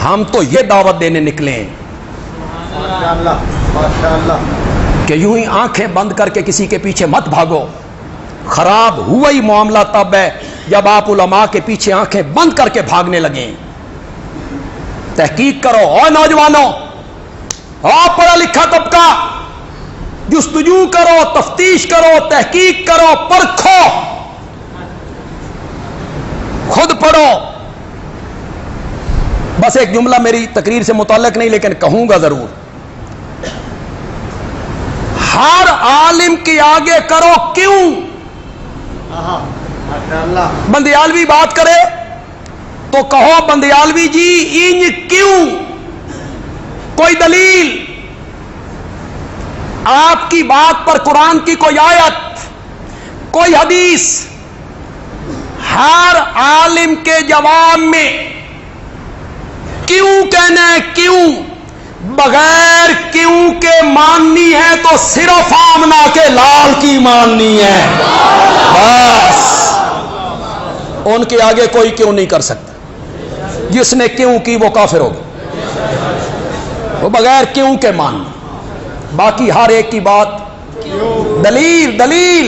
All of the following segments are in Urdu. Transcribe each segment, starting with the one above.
ہم تو یہ دعوت دینے نکلے ہیں کہ یوں ہی آنکھیں بند کر کے کسی کے پیچھے مت بھاگو. خراب ہوا ہی معاملہ تب ہے جب آپ علماء کے پیچھے آنکھیں بند کر کے بھاگنے لگیں. تحقیق کرو اور نوجوانوں اور پڑھا لکھا طبقہ، جستجو کرو، تفتیش کرو، تحقیق کرو، پرکھو، خود پڑھو. بس ایک جملہ میری تقریر سے متعلق نہیں لیکن کہوں گا ضرور. ہر عالم کے آگے کرو کیوں. بندیالوی بات کرے تو کہو بندیالوی جی انج کیوں، کوئی دلیل، آپ کی بات پر قرآن کی کوئی آیت، کوئی حدیث. ہر عالم کے جواب میں کیوں کہنا ہے، کیوں. بغیر کیوں کے ماننی ہے تو صرف آمنہ کے لال کی ماننی ہے. بس ان کے آگے کوئی کیوں نہیں کر سکتا. جس نے کیوں کی وہ کافر ہوگا، وہ بغیر کیوں کے ماننا. باقی ہر ایک کی بات دلیل دلیل.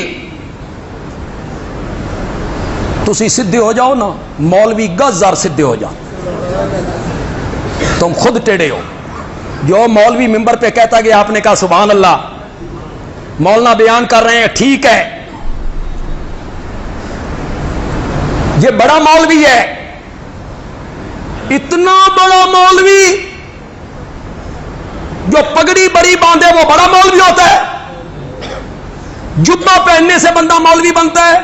تسی سدھے ہو جاؤ نا، مولوی گزار سدھے ہو جاؤ. تم خود ٹیڑے ہو. جو مولوی ممبر پہ کہتا کہ آپ نے کہا سبحان اللہ، مولانا بیان کر رہے ہیں ٹھیک ہے، یہ بڑا مولوی ہے. اتنا بڑا مولوی جو پگڑی بڑی باندھے وہ بڑا مولوی ہوتا ہے. جبہ پہننے سے بندہ مولوی بنتا ہے،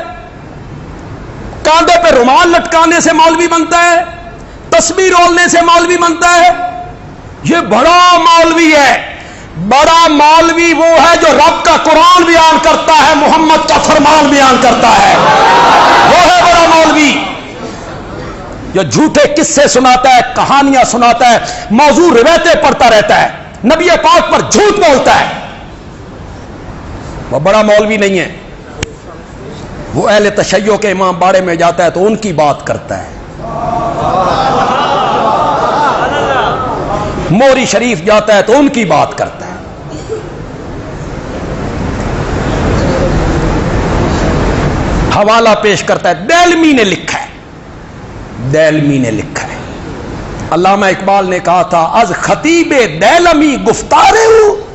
کاندھے پہ رومال لٹکانے سے مولوی بنتا ہے، تسبیح رولنے سے مولوی بنتا ہے. یہ بڑا مولوی ہے. بڑا مولوی وہ ہے جو رب کا قرآن بیان کرتا ہے، محمد کا فرمان بیان کرتا ہے، وہ ہے بڑا مولوی. جو جھوٹے قصے سناتا ہے، کہانیاں سناتا ہے، موضوع روایتیں پڑھتا رہتا ہے، نبی پاک پر جھوٹ بولتا ہے، وہ بڑا مولوی نہیں ہے. وہ اہل تشیع کے امام باڑے میں جاتا ہے تو ان کی بات کرتا ہے. موری شریف جاتا ہے تو ان کی بات کرتا ہے. حوالہ پیش کرتا ہے. دیلمی نے لکھا ہے، دیلمی نے لکھا ہے. علامہ اقبال نے کہا تھا از خطیب دیلمی گفتارے ہوں.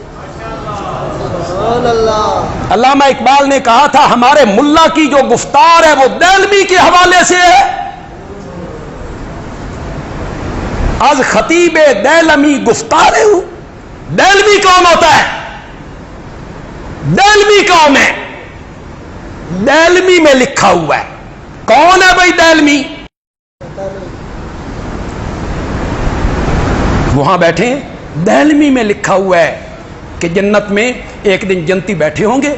علامہ اقبال نے کہا تھا ہمارے ملا کی جو گفتار ہے وہ دیلمی کے حوالے سے ہے. از خطیب دیلمی گفتارے ہوں. دیلمی کون ہوتا ہے؟ دیلمی کون ہے؟ دیلمی میں لکھا ہوا ہے. کون ہے بھائی دیلمی؟ وہاں بیٹھے ہیں. دیلمی میں لکھا ہوا ہے کہ جنت میں ایک دن جنتی بیٹھے ہوں گے،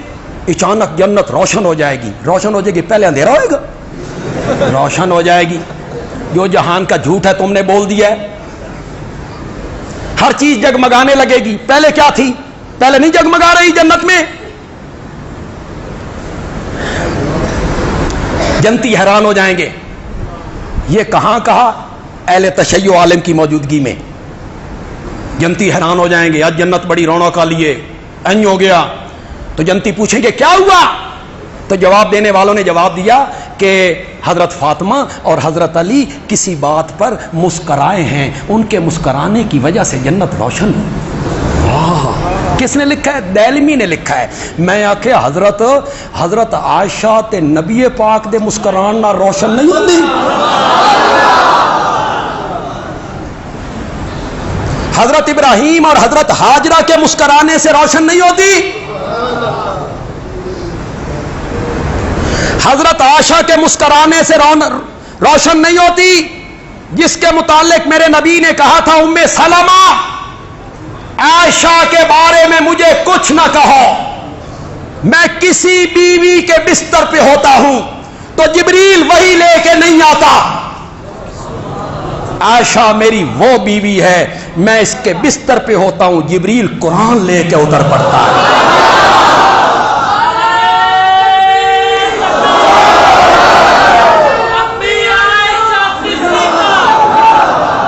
اچانک جنت روشن ہو جائے گی. روشن ہو جائے گی، پہلے اندھیرا ہوئے گا، روشن ہو جائے گی. جو جہان کا جھوٹ ہے تم نے بول دیا ہے. ہر چیز جگمگانے لگے گی. پہلے کیا تھی؟ پہلے نہیں جگمگا رہی جنت میں. جنتی حیران ہو جائیں گے. یہ کہاں کہا؟ اہل تشیع عالم کی موجودگی میں. جنتی حیران ہو جائیں گے، آج جنت بڑی رونق لیے این ہو گیا. تو جنتی پوچھیں گے کیا ہوا؟ تو جواب دینے والوں نے جواب دیا کہ حضرت فاطمہ اور حضرت علی کسی بات پر مسکرائے ہیں، ان کے مسکرانے کی وجہ سے جنت روشن. کس نے لکھا ہے؟ دیلمی نے لکھا ہے. میں آکھے حضرت عائشہ تے نبی پاک دے مسکران نہ روشن نہیں ہوتی؟ حضرت ابراہیم اور حضرت ہاجرہ کے مسکرانے سے روشن نہیں ہوتی؟ حضرت عائشہ کے مسکرانے سے روشن نہیں ہوتی؟ جس کے متعلق میرے نبی نے کہا تھا ام سلمہ عائشہ کے بارے میں مجھے کچھ نہ کہو، میں کسی بیوی کے بستر پہ ہوتا ہوں تو جبریل وہی لے کے نہیں آتا. عائشہ میری وہ بیوی ہے، میں اس کے بستر پہ ہوتا ہوں، جبریل قرآن لے کے اتر پڑتا ہے.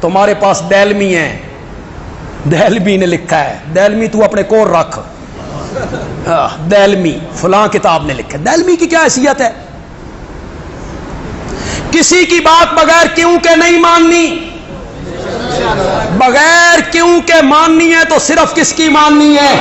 تمہارے پاس دہلمی ہے، دہلمی نے لکھا ہے، دہلمی تو اپنے کور رکھ، دہلمی فلاں کتاب نے لکھا ہے۔ دہلمی کی کیا حیثیت ہے؟ کسی کی بات بغیر کیوں کہ نہیں ماننی، بغیر کیوں کہ ماننی ہے تو صرف کس کی ماننی ہے؟